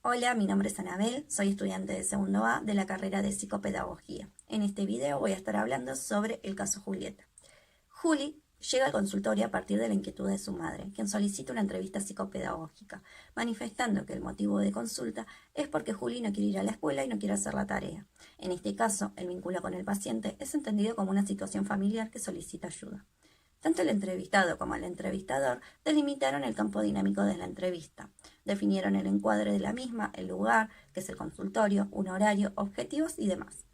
Hola, mi nombre es Anabel, soy estudiante de segundo A de la carrera de psicopedagogía. En este video voy a estar hablando sobre el caso Julieta. Juli llega al consultorio a partir de la inquietud de su madre, quien solicita una entrevista psicopedagógica, manifestando que el motivo de consulta es porque Juli no quiere ir a la escuela y no quiere hacer la tarea. En este caso, el vínculo con el paciente es entendido como una situación familiar que solicita ayuda. Tanto el entrevistado como el entrevistador delimitaron el campo dinámico de la entrevista. Definieron el encuadre de la misma, el lugar, que es el consultorio, un horario, objetivos y demás.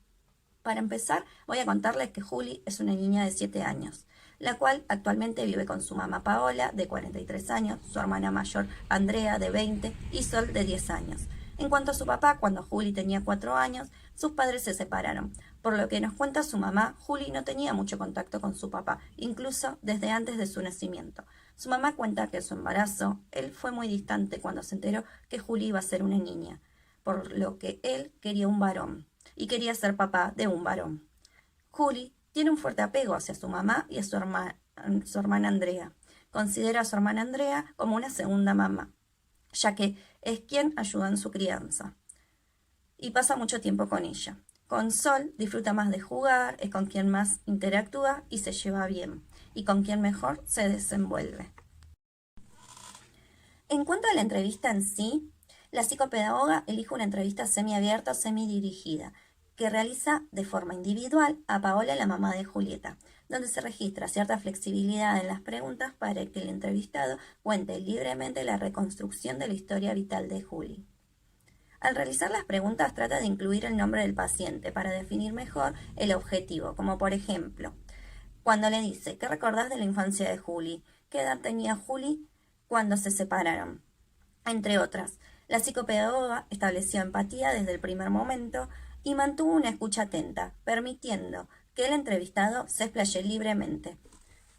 Para empezar, voy a contarles que Juli es una niña de 7 años, la cual actualmente vive con su mamá Paola, de 43 años, su hermana mayor Andrea, de 20, y Sol, de 10 años. En cuanto a su papá, cuando Juli tenía 4 años, sus padres se separaron. Por lo que nos cuenta su mamá, Juli no tenía mucho contacto con su papá, incluso desde antes de su nacimiento. Su mamá cuenta que en su embarazo, él fue muy distante cuando se enteró que Juli iba a ser una niña, por lo que él quería un varón y quería ser papá de un varón. Juli tiene un fuerte apego hacia su mamá y a su hermana Andrea. Considera a su hermana Andrea como una segunda mamá, ya que es quien ayuda en su crianza y pasa mucho tiempo con ella. Con Sol disfruta más de jugar, es con quien más interactúa y se lleva bien, y con quien mejor se desenvuelve. En cuanto a la entrevista en sí, la psicopedagoga elige una entrevista semiabierta o semidirigida, que realiza de forma individual a Paola, la mamá de Julieta, donde se registra cierta flexibilidad en las preguntas para que el entrevistado cuente libremente la reconstrucción de la historia vital de Juli. Al realizar las preguntas trata de incluir el nombre del paciente para definir mejor el objetivo, como por ejemplo, cuando le dice, ¿qué recordás de la infancia de Juli? ¿Qué edad tenía Juli cuando se separaron? Entre otras, la psicopedagoga estableció empatía desde el primer momento y mantuvo una escucha atenta, permitiendo que el entrevistado se explaye libremente.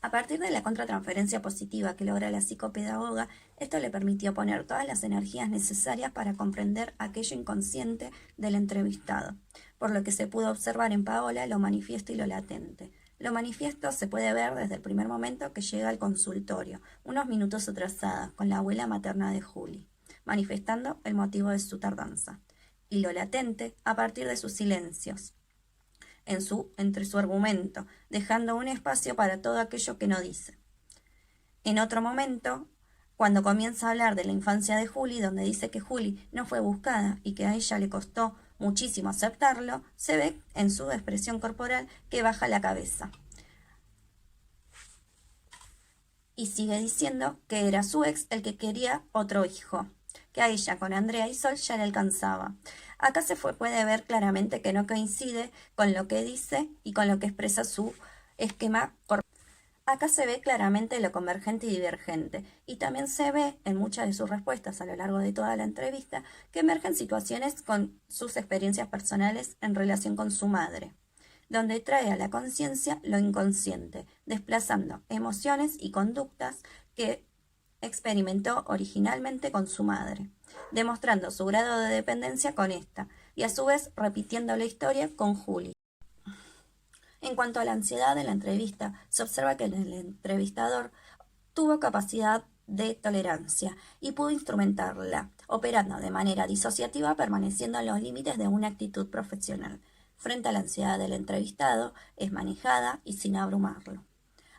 A partir de la contratransferencia positiva que logra la psicopedagoga, esto le permitió poner todas las energías necesarias para comprender aquello inconsciente del entrevistado, por lo que se pudo observar en Paola lo manifiesto y lo latente. Lo manifiesto se puede ver desde el primer momento que llega al consultorio, unos minutos atrasada, con la abuela materna de Juli, manifestando el motivo de su tardanza. Y lo latente a partir de sus silencios, entre su argumento, dejando un espacio para todo aquello que no dice. En otro momento, cuando comienza a hablar de la infancia de Juli, donde dice que Juli no fue buscada y que a ella le costó muchísimo aceptarlo, se ve en su expresión corporal que baja la cabeza. Y sigue diciendo que era su ex el que quería otro hijo, que a ella con Andrea y Sol ya le alcanzaba. Acá puede ver claramente que no coincide con lo que dice y con lo que expresa su esquema corporal. Acá se ve claramente lo convergente y divergente, y también se ve en muchas de sus respuestas a lo largo de toda la entrevista que emergen situaciones con sus experiencias personales en relación con su madre, donde trae a la conciencia lo inconsciente, desplazando emociones y conductas que experimentó originalmente con su madre, demostrando su grado de dependencia con esta, y a su vez repitiendo la historia con Juli. En cuanto a la ansiedad de la entrevista, se observa que el entrevistador tuvo capacidad de tolerancia y pudo instrumentarla, operando de manera disociativa, permaneciendo en los límites de una actitud profesional. Frente a la ansiedad del entrevistado, es manejada y sin abrumarlo.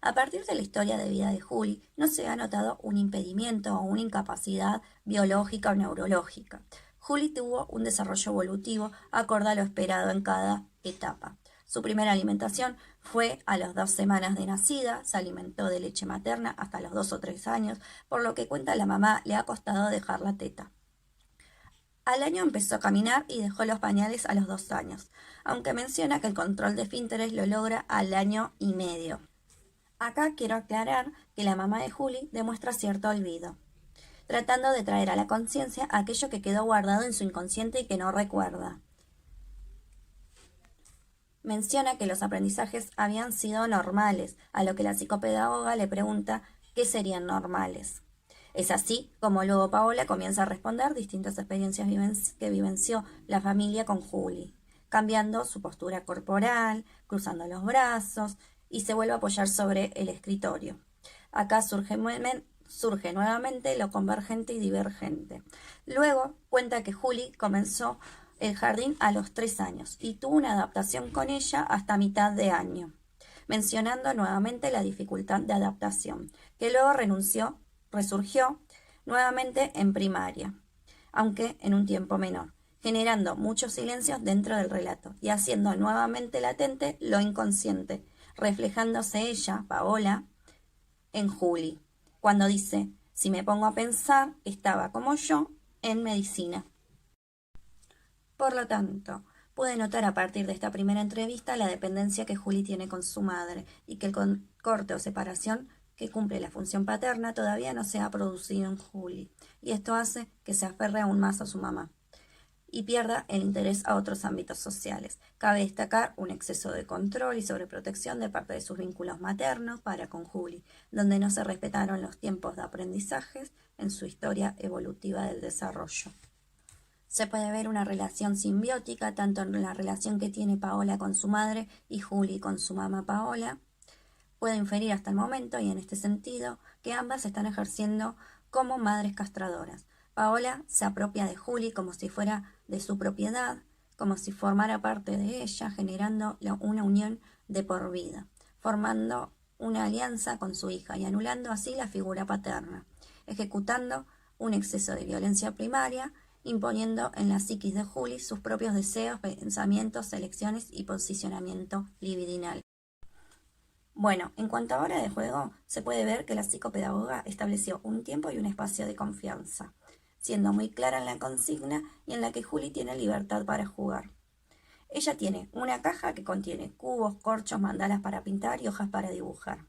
A partir de la historia de vida de Juli, no se ha notado un impedimento o una incapacidad biológica o neurológica. Juli tuvo un desarrollo evolutivo acorde a lo esperado en cada etapa. Su primera alimentación fue a las 2 semanas de nacida, se alimentó de leche materna hasta los 2 o 3 años, por lo que cuenta la mamá le ha costado dejar la teta. Al año empezó a caminar y dejó los pañales a los 2 años, aunque menciona que el control de esfínteres lo logra al año y medio. Acá quiero aclarar que la mamá de Juli demuestra cierto olvido, tratando de traer a la conciencia aquello que quedó guardado en su inconsciente y que no recuerda. Menciona que los aprendizajes habían sido normales, a lo que la psicopedagoga le pregunta qué serían normales. Es así como luego Paola comienza a responder distintas experiencias que vivenció la familia con Juli, cambiando su postura corporal, cruzando los brazos y se vuelve a apoyar sobre el escritorio. Acá surge nuevamente lo convergente y divergente. Luego cuenta que Juli comenzó el jardín a los 3 años y tuvo una adaptación con ella hasta mitad de año, mencionando nuevamente la dificultad de adaptación, que luego resurgió nuevamente en primaria, aunque en un tiempo menor, generando muchos silencios dentro del relato y haciendo nuevamente latente lo inconsciente, reflejándose ella, Paola, en Juli, cuando dice, si me pongo a pensar, estaba como yo en medicina. Por lo tanto, pude notar a partir de esta primera entrevista la dependencia que Juli tiene con su madre y que el corte o separación que cumple la función paterna todavía no se ha producido en Juli, y esto hace que se aferre aún más a su mamá y pierda el interés a otros ámbitos sociales. Cabe destacar un exceso de control y sobreprotección de parte de sus vínculos maternos para con Juli, donde no se respetaron los tiempos de aprendizajes en su historia evolutiva del desarrollo. Se puede ver una relación simbiótica tanto en la relación que tiene Paola con su madre y Juli con su mamá Paola. Puedo inferir hasta el momento, y en este sentido, que ambas están ejerciendo como madres castradoras. Paola se apropia de Juli como si fuera de su propiedad, como si formara parte de ella, generando una unión de por vida, formando una alianza con su hija y anulando así la figura paterna, ejecutando un exceso de violencia primaria, imponiendo en la psiquis de Juli sus propios deseos, pensamientos, elecciones y posicionamiento libidinal. Bueno, en cuanto a hora de juego, se puede ver que la psicopedagoga estableció un tiempo y un espacio de confianza, siendo muy clara en la consigna y en la que Juli tiene libertad para jugar. Ella tiene una caja que contiene cubos, corchos, mandalas para pintar y hojas para dibujar.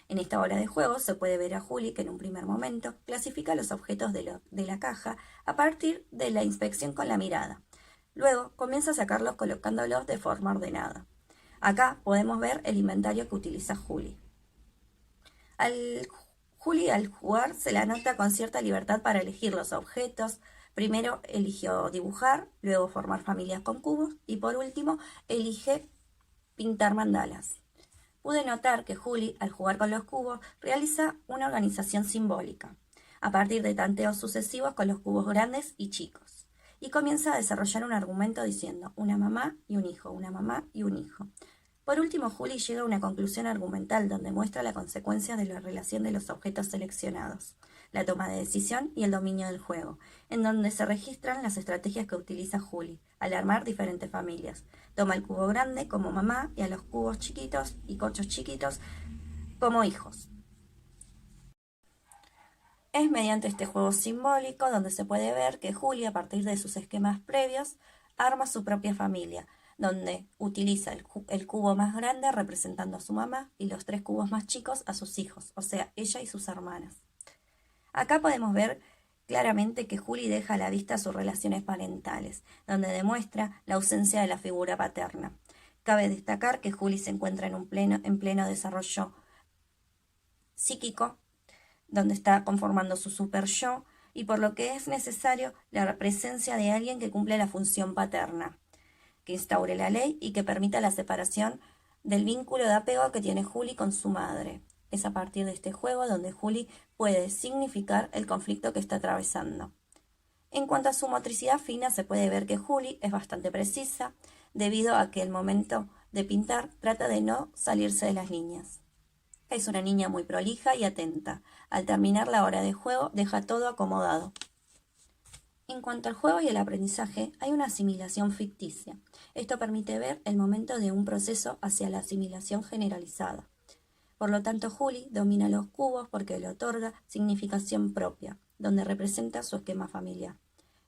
En esta hora de juego se puede ver a Juli que en un primer momento clasifica los objetos de la caja a partir de la inspección con la mirada. Luego comienza a sacarlos colocándolos de forma ordenada. Acá podemos ver el inventario que utiliza Juli. Juli al jugar se la nota con cierta libertad para elegir los objetos. Primero eligió dibujar, luego formar familias con cubos y por último elige pintar mandalas. Pude notar que Juli, al jugar con los cubos, realiza una organización simbólica, a partir de tanteos sucesivos con los cubos grandes y chicos, y comienza a desarrollar un argumento diciendo una mamá y un hijo, una mamá y un hijo. Por último, Juli llega a una conclusión argumental donde muestra la consecuencia de la relación de los objetos seleccionados, la toma de decisión y el dominio del juego, en donde se registran las estrategias que utiliza Juli al armar diferentes familias. Toma el cubo grande como mamá y a los cubos chiquitos y corchos chiquitos como hijos. Es mediante este juego simbólico donde se puede ver que Juli, a partir de sus esquemas previos, arma su propia familia, donde utiliza el cubo más grande representando a su mamá y los 3 cubos más chicos a sus hijos, o sea, ella y sus hermanas. Acá podemos ver claramente que Juli deja a la vista sus relaciones parentales, donde demuestra la ausencia de la figura paterna. Cabe destacar que Juli se encuentra en pleno desarrollo psíquico, donde está conformando su super yo, y por lo que es necesario la presencia de alguien que cumple la función paterna, que instaure la ley y que permita la separación del vínculo de apego que tiene Juli con su madre. Es a partir de este juego donde Juli puede significar el conflicto que está atravesando. En cuanto a su motricidad fina, se puede ver que Juli es bastante precisa, debido a que el momento de pintar trata de no salirse de las líneas. Es una niña muy prolija y atenta. Al terminar la hora de juego, deja todo acomodado. En cuanto al juego y el aprendizaje, hay una asimilación ficticia. Esto permite ver el momento de un proceso hacia la asimilación generalizada. Por lo tanto, Juli domina los cubos porque le otorga significación propia, donde representa su esquema familiar.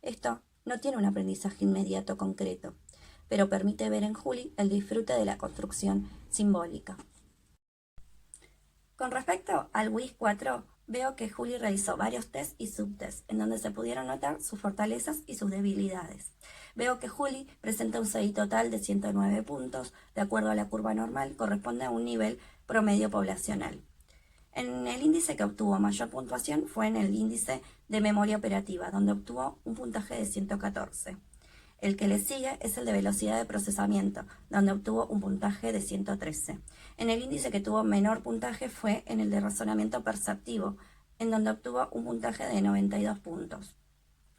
Esto no tiene un aprendizaje inmediato concreto, pero permite ver en Juli el disfrute de la construcción simbólica. Con respecto al WIS 4, veo que Juli realizó varios tests y subtests, en donde se pudieron notar sus fortalezas y sus debilidades. Veo que Juli presenta un CI total de 109 puntos, de acuerdo a la curva normal, corresponde a un nivel promedio poblacional. En el índice que obtuvo mayor puntuación fue en el índice de memoria operativa, donde obtuvo un puntaje de 114. El que le sigue es el de velocidad de procesamiento, donde obtuvo un puntaje de 113. En el índice que tuvo menor puntaje fue en el de razonamiento perceptivo, en donde obtuvo un puntaje de 92 puntos.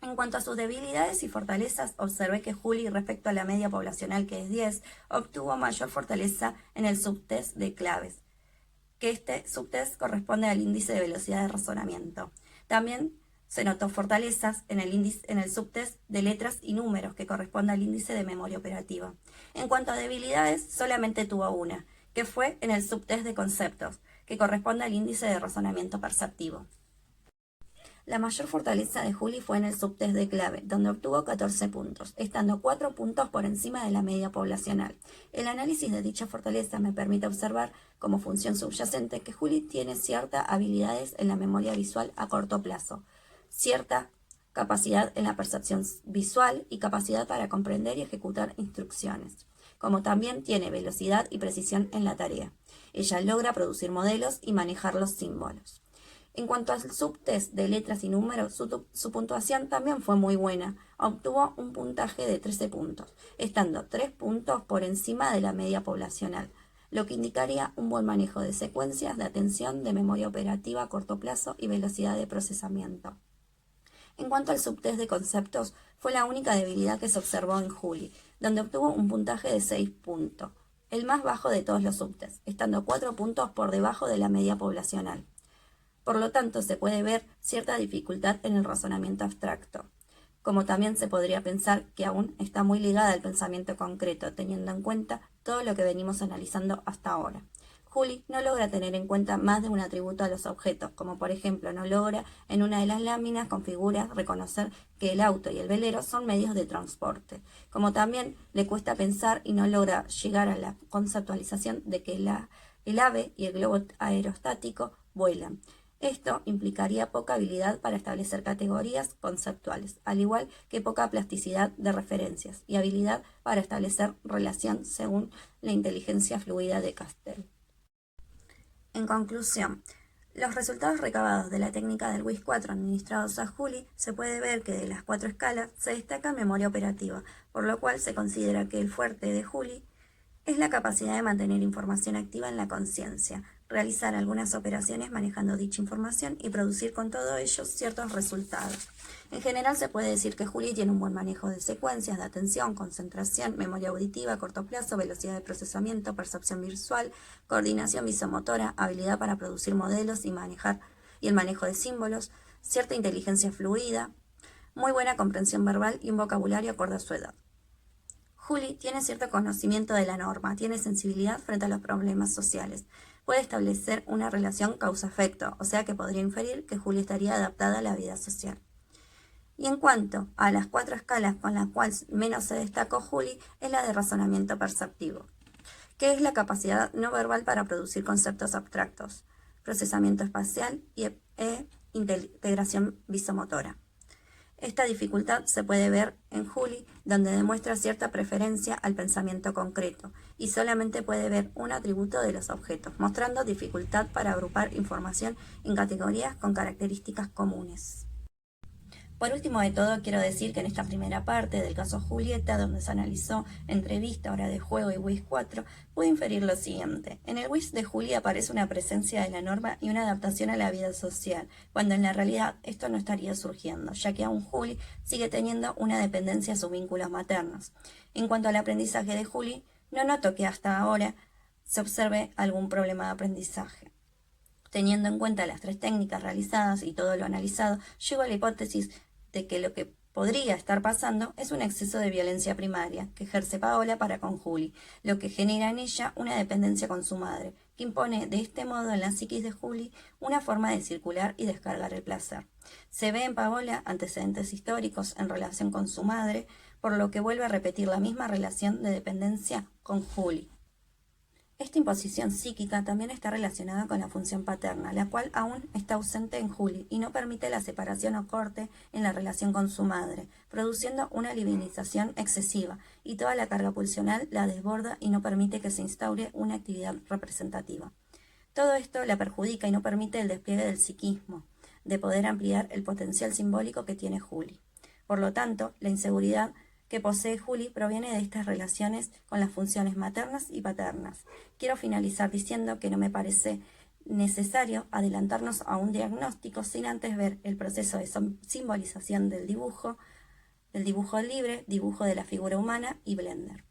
En cuanto a sus debilidades y fortalezas, observé que Juli, respecto a la media poblacional que es 10, obtuvo mayor fortaleza en el subtest de claves, que este subtest corresponde al índice de velocidad de razonamiento. También se notó fortalezas en el subtest de letras y números, que corresponde al índice de memoria operativa. En cuanto a debilidades, solamente tuvo una, que fue en el subtest de conceptos, que corresponde al índice de razonamiento perceptivo. La mayor fortaleza de Juli fue en el subtest de clave, donde obtuvo 14 puntos, estando 4 puntos por encima de la media poblacional. El análisis de dicha fortaleza me permite observar, como función subyacente, que Juli tiene ciertas habilidades en la memoria visual a corto plazo, cierta capacidad en la percepción visual y capacidad para comprender y ejecutar instrucciones, como también tiene velocidad y precisión en la tarea. Ella logra producir modelos y manejar los símbolos. En cuanto al subtest de letras y números, su puntuación también fue muy buena. Obtuvo un puntaje de 13 puntos, estando 3 puntos por encima de la media poblacional, lo que indicaría un buen manejo de secuencias, de atención, de memoria operativa a corto plazo y velocidad de procesamiento. En cuanto al subtest de conceptos, fue la única debilidad que se observó en Juli, donde obtuvo un puntaje de 6 puntos, el más bajo de todos los subtests, estando 4 puntos por debajo de la media poblacional. Por lo tanto, se puede ver cierta dificultad en el razonamiento abstracto, como también se podría pensar que aún está muy ligada al pensamiento concreto, teniendo en cuenta todo lo que venimos analizando hasta ahora. Juli no logra tener en cuenta más de un atributo a los objetos, como por ejemplo no logra en una de las láminas con figuras reconocer que el auto y el velero son medios de transporte, como también le cuesta pensar y no logra llegar a la conceptualización de que el ave y el globo aerostático vuelan. Esto implicaría poca habilidad para establecer categorías conceptuales, al igual que poca plasticidad de referencias y habilidad para establecer relación según la inteligencia fluida de Castell. En conclusión, los resultados recabados de la técnica del WIS 4 administrados a Juli, se puede ver que de las 4 escalas se destaca memoria operativa, por lo cual se considera que el fuerte de Juli es la capacidad de mantener información activa en la conciencia, realizar algunas operaciones manejando dicha información y producir con todo ello ciertos resultados. En general se puede decir que Juli tiene un buen manejo de secuencias, de atención, concentración, memoria auditiva a corto plazo, velocidad de procesamiento, percepción visual, coordinación visomotora, habilidad para producir modelos y el manejo de símbolos, cierta inteligencia fluida, muy buena comprensión verbal y un vocabulario acorde a su edad. Juli tiene cierto conocimiento de la norma, tiene sensibilidad frente a los problemas sociales. Puede establecer una relación causa-efecto, o sea que podría inferir que Juli estaría adaptada a la vida social. Y en cuanto a las 4 escalas con las cuales menos se destacó Juli, es la de razonamiento perceptivo, que es la capacidad no verbal para producir conceptos abstractos, procesamiento espacial e integración visomotora. Esta dificultad se puede ver en Juli, donde demuestra cierta preferencia al pensamiento concreto y solamente puede ver un atributo de los objetos, mostrando dificultad para agrupar información en categorías con características comunes. Por último de todo, quiero decir que en esta primera parte del caso Julieta, donde se analizó entrevista, hora de juego y WIS 4, pude inferir lo siguiente. En el WIS de Juli aparece una presencia de la norma y una adaptación a la vida social, cuando en la realidad esto no estaría surgiendo, ya que aún Juli sigue teniendo una dependencia a sus vínculos maternos. En cuanto al aprendizaje de Juli, no noto que hasta ahora se observe algún problema de aprendizaje. Teniendo en cuenta las 3 técnicas realizadas y todo lo analizado, llego a la hipótesis de que lo que podría estar pasando es un exceso de violencia primaria que ejerce Paola para con Juli, lo que genera en ella una dependencia con su madre, que impone de este modo en la psiquis de Juli una forma de circular y descargar el placer. Se ve en Paola antecedentes históricos en relación con su madre, por lo que vuelve a repetir la misma relación de dependencia con Juli. Esta imposición psíquica también está relacionada con la función paterna, la cual aún está ausente en Juli y no permite la separación o corte en la relación con su madre, produciendo una livinización excesiva, y toda la carga pulsional la desborda y no permite que se instaure una actividad representativa. Todo esto la perjudica y no permite el despliegue del psiquismo, de poder ampliar el potencial simbólico que tiene Juli. Por lo tanto, la inseguridad que posee Juli proviene de estas relaciones con las funciones maternas y paternas. Quiero finalizar diciendo que no me parece necesario adelantarnos a un diagnóstico sin antes ver el proceso de simbolización del dibujo libre, dibujo de la figura humana y Blender.